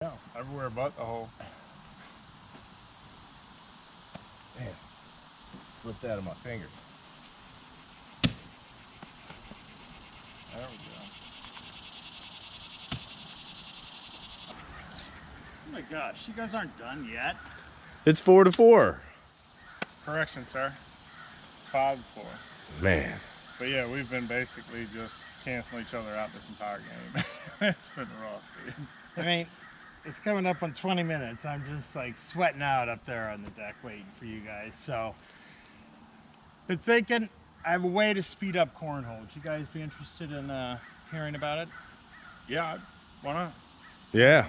Yeah, everywhere but the hole. Man, slipped out of my fingers. There we go. Oh my gosh, you guys aren't done yet. It's 4-4. Correction, sir. 5-4. Man. But yeah, we've been basically just canceling each other out this entire game. It's been rough, dude. I mean, it's coming up on 20 minutes. I'm just like sweating out up there on the deck waiting for you guys. So, been thinking I have a way to speed up cornhole. Would you guys be interested in hearing about it? Yeah, why not? Yeah.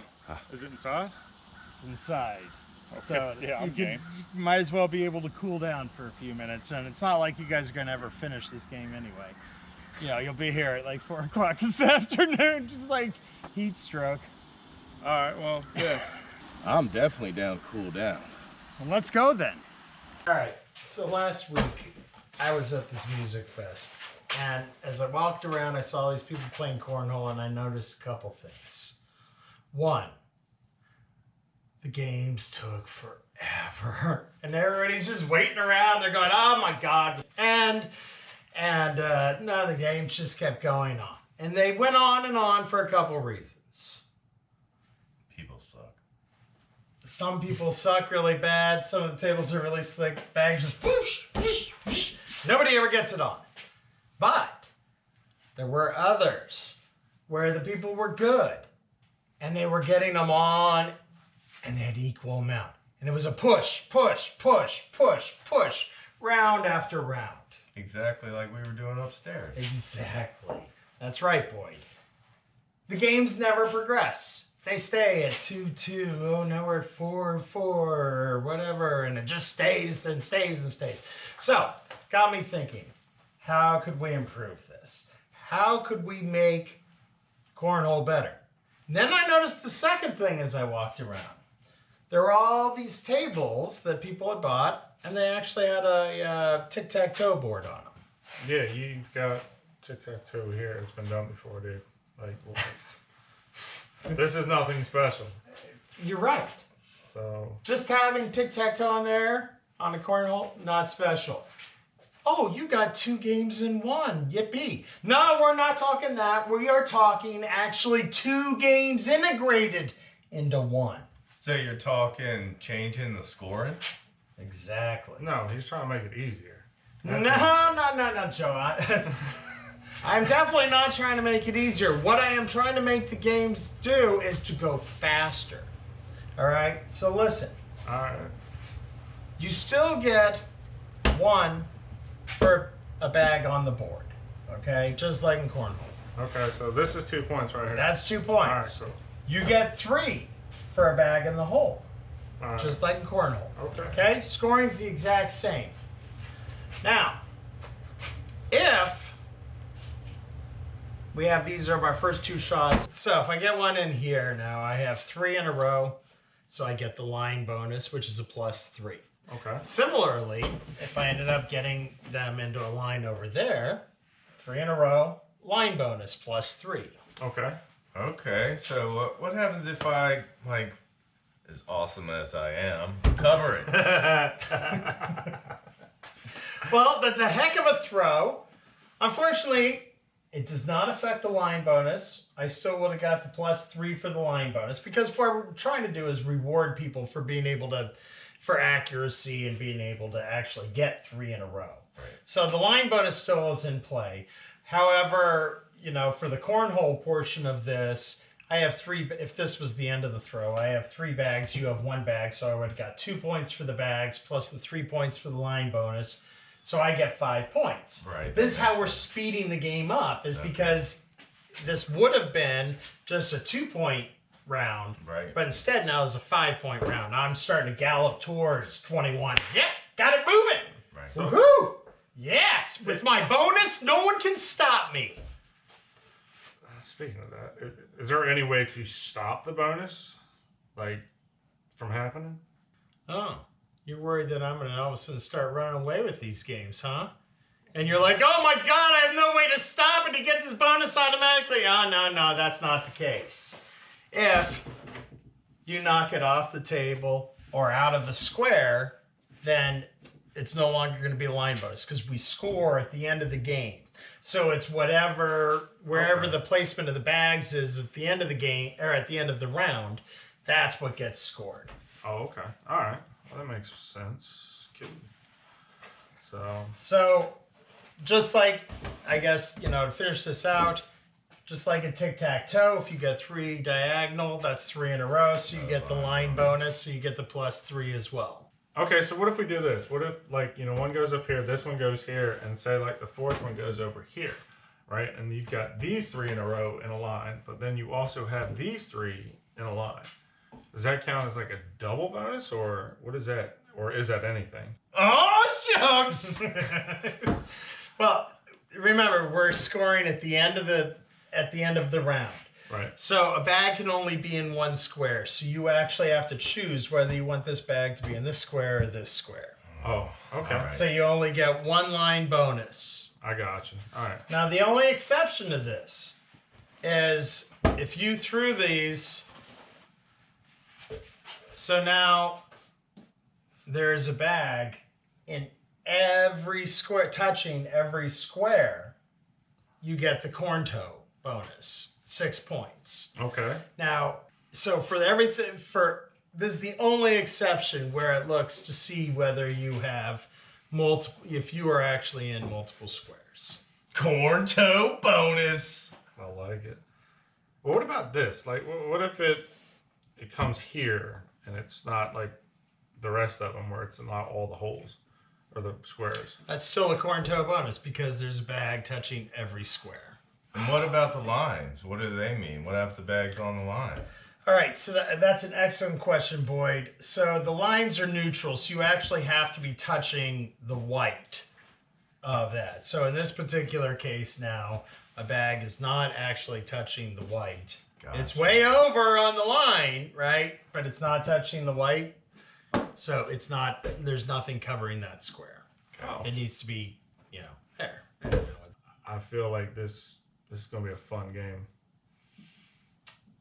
Is it inside? It's inside. Okay. So Yeah, I'm game. you might as well be able to cool down for a few minutes. And it's not like you guys are going to ever finish this game anyway. You know, you'll be here at like 4 o'clock this afternoon, just like heat stroke. All right, well, yeah. I'm definitely down to cool down. Well, let's go then. All right, so last week I was at this music fest, and as I walked around, I saw these people playing cornhole, and I noticed a couple things. One, the games took forever, and everybody's just waiting around. They're going, "Oh my God!" And no, the games just kept going on, and they went on for a couple reasons. People suck. Some people suck really bad. Some of the tables are really slick. Bags just whoosh, whoosh, whoosh. Nobody ever gets it on. But there were others where the people were good and they were getting them on and they had equal amount. And it was a push, push, push, push, push, round after round. Exactly like we were doing upstairs. Exactly. That's right, Boyd. The games never progress. They stay at 2-2. Oh, now we're at 4-4 or whatever. And it just stays and stays and stays. So, got me thinking, how could we improve this? How could we make cornhole better? And then I noticed the second thing as I walked around. There were all these tables that people had bought, and they actually had a tic-tac-toe board on them. Yeah, you got tic-tac-toe here. It's been done before, dude. Like, this is nothing special. You're right. So Just having tic-tac-toe on there, on the cornhole, not special. Oh, you got 2 games in 1. Yippee. No, we're not talking that. We are talking actually 2 games integrated into 1. So you're talking changing the scoring? Exactly. no, he's trying to make it easier. No, Joe. I'm definitely not trying to make it easier. What I am trying to make the games do is to go faster. All right? So listen. All right. You still get 1 for a bag on the board. Okay? Just like in cornhole. Okay, so this is 2 points right here. That's 2 All right, points. cool. You get 3 for a bag in the hole. All right. Just like in cornhole. Okay. Okay? Scoring's the exact same. Now, if we have, these are my first 2 shots. So if I get 1 in here now, I have 3 in a row. So I get the line bonus, which is a +3. Okay. Similarly, if I ended up getting them into a line over there, 3 in a row, line bonus +3. Okay. Okay, so what happens if I, like, as awesome as I am, cover it? Well, that's a heck of a throw. Unfortunately, it does not affect the line bonus. I still would have got the +3 for the line bonus because what we're trying to do is reward people for being able to, for accuracy and being able to actually get 3 in a row. Right. So the line bonus still is in play. However, you know, for the cornhole portion of this, I have 3, if this was the end of the throw, I have 3 bags, you have 1 bag, so I would have got 2 points for the bags plus the 3 points for the line bonus. So I get 5 points. Right. This is how we're speeding the game up, is because this would have been just a 2-point round. Right. But instead now it's a 5-point round. Now I'm starting to gallop towards 21. Yep, got it moving. Right. Woohoo! Yes, with my bonus, no one can stop me. Speaking of that, is there any way to stop the bonus, like, from happening? Oh, you're worried that I'm going to all of a sudden start running away with these games, huh? And you're like, oh my God, I have no way to stop it. He gets his bonus automatically. Oh, no, that's not the case. If you knock it off the table or out of the square, then it's no longer going to be a line bonus because we score at the end of the game. So it's wherever the placement of the bags is at the end of the game or at the end of the round, that's what gets scored. Oh, okay. All right. Well, that makes sense. Cool. So just like, I guess, to finish this out, just like a tic-tac-toe, if you get 3 diagonal, that's 3 in a row, so you get the line bonus, so you get the +3 as well. Okay, so what if we do this? What if, one goes up here, this one goes here, and say, the 4th one goes over here, right? And you've got these 3 in a row in a line, but then you also have these 3 in a line. Does that count as a double bonus, or what is that? Or is that anything? Oh, shucks! Well, remember, we're scoring at the end of the round. Right. So a bag can only be in one square. So you actually have to choose whether you want this bag to be in this square or this square. Oh, okay. Right. So you only get 1 line bonus. I got you. All right. Now, the only exception to this is if you threw these. So now there's a bag in every square, touching every square, you get the corn toe bonus. 6 points. Okay. Now, so this is the only exception where it looks to see whether you have if you are actually in multiple squares. Corn toe bonus. I like it. Well, what about this? What if it comes here and it's not like the rest of them where it's not all the holes or the squares? That's still a corn toe bonus because there's a bag touching every square. And what about the lines? What do they mean? What if the bag's on the line? All right, so that's an excellent question, Boyd. So the lines are neutral, so you actually have to be touching the white of that. So in this particular case now, a bag is not actually touching the white. Gotcha. It's way over on the line, right? But it's not touching the white. So there's nothing covering that square. Oh. It needs to be, there. I feel like this is going to be a fun game.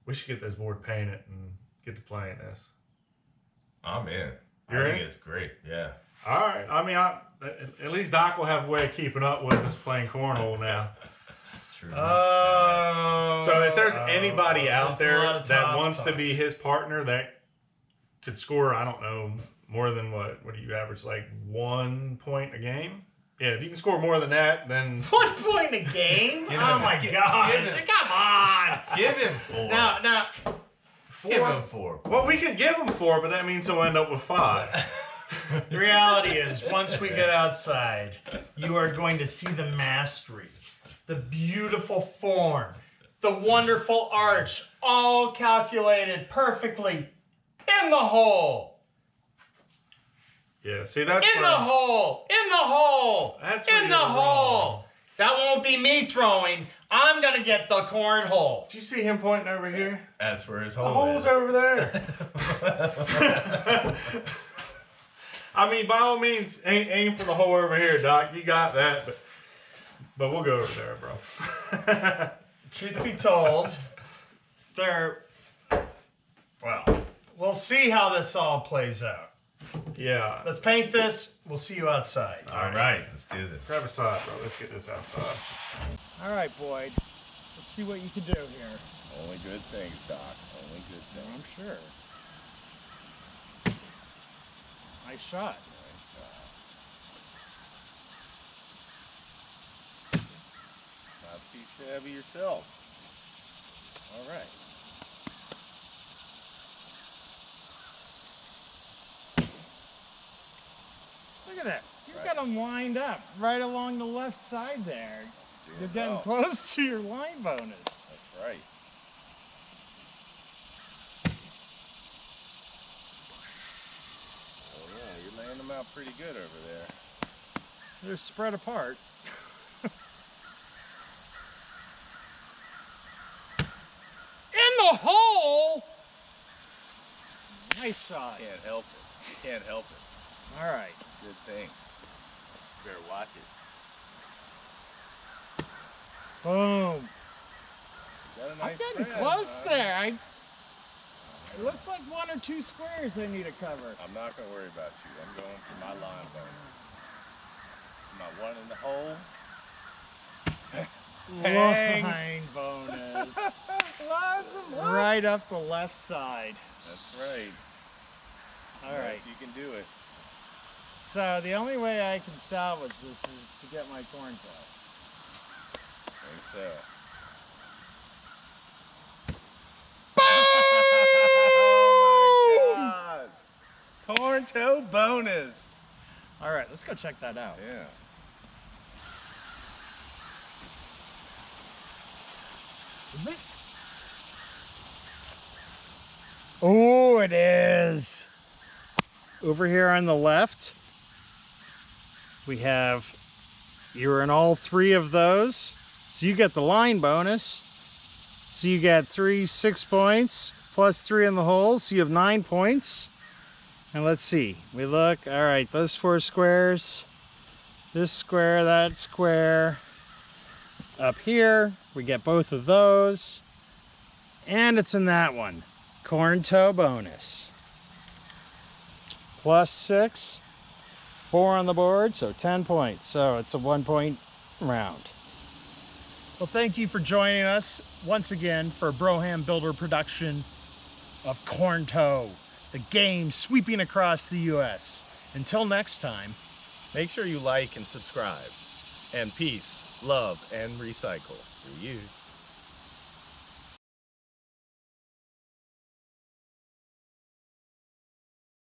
We should get this board painted and get to playing this. I'm in. You're I think in? it's great. Yeah. All right. I mean, at least Doc will have a way of keeping up with us playing cornhole now. True. So if there's anybody out there's a lot there of that tough wants to talk. be his partner that could score, I don't know, more than what do you average, 1 point a game? Yeah, if you can score more than that, then 1 point a game? Give Oh him- my give- gosh. give him- Come on. Give him 4. Now, Give him 4. well, we can give him 4, but that means he'll end up with 5. the reality is, once we get outside, you are going to see the mastery, the beautiful form, the wonderful arch, all calculated perfectly in the hole. Yeah, see that's In the hole! In the hole! That's where in the you're hole! wrong. That won't be me throwing. I'm gonna get the cornhole. Did you see him pointing over here? That's where his The hole hole's is. over there. I mean, by all means, aim for the hole over here, Doc. You got that, but we'll go over there, bro. Truth be told, we'll see how this all plays out. Yeah. Let's paint this. We'll see you outside. All right, let's do this. Grab a side, bro. Let's get this outside. All right, Boyd. Let's see what you can do here. Only good things, Doc. Only good things. I'm sure. Nice shot. Not too shabby yourself. All right. Look at that. You've Right. got them lined up right along the left side there. Doing You're getting well. close to your line bonus. That's right. Oh yeah, you're laying them out pretty good over there. They're spread apart. In the hole! Nice shot. Can't help it. You can't help it. All right. Good thing. Better watch it. Boom. Got a I'm nice getting spread, close huh? there. It looks like 1 or 2 squares I need to cover. I'm not gonna worry about you. I'm going for my line bonus. My one in the hole. Hang. Line bonus. Lots of luck. Right up the left side. That's right. All right. You can do it. So the only way I can salvage this is to get my corn tail. Think so. Oh my God! Corn toe bonus. All right, let's go check that out. Yeah. Oh, it is. Over here on the left, we have, you're in all 3 of those. So you get the line bonus. So you get 6 points plus 3 in the hole. So you have 9 points. And let's see, we look, all right, those 4 squares, this square, that square. Up here, we get both of those. And it's in that one. Corn toe bonus. Plus 6, 4 on the board, so 10 points. So it's a 1-point round. Well, thank you for joining us once again for Broham Builder production of Corn Toe, the game sweeping across the U.S. Until next time, Make sure you like and subscribe. And peace, love, and recycle. For you.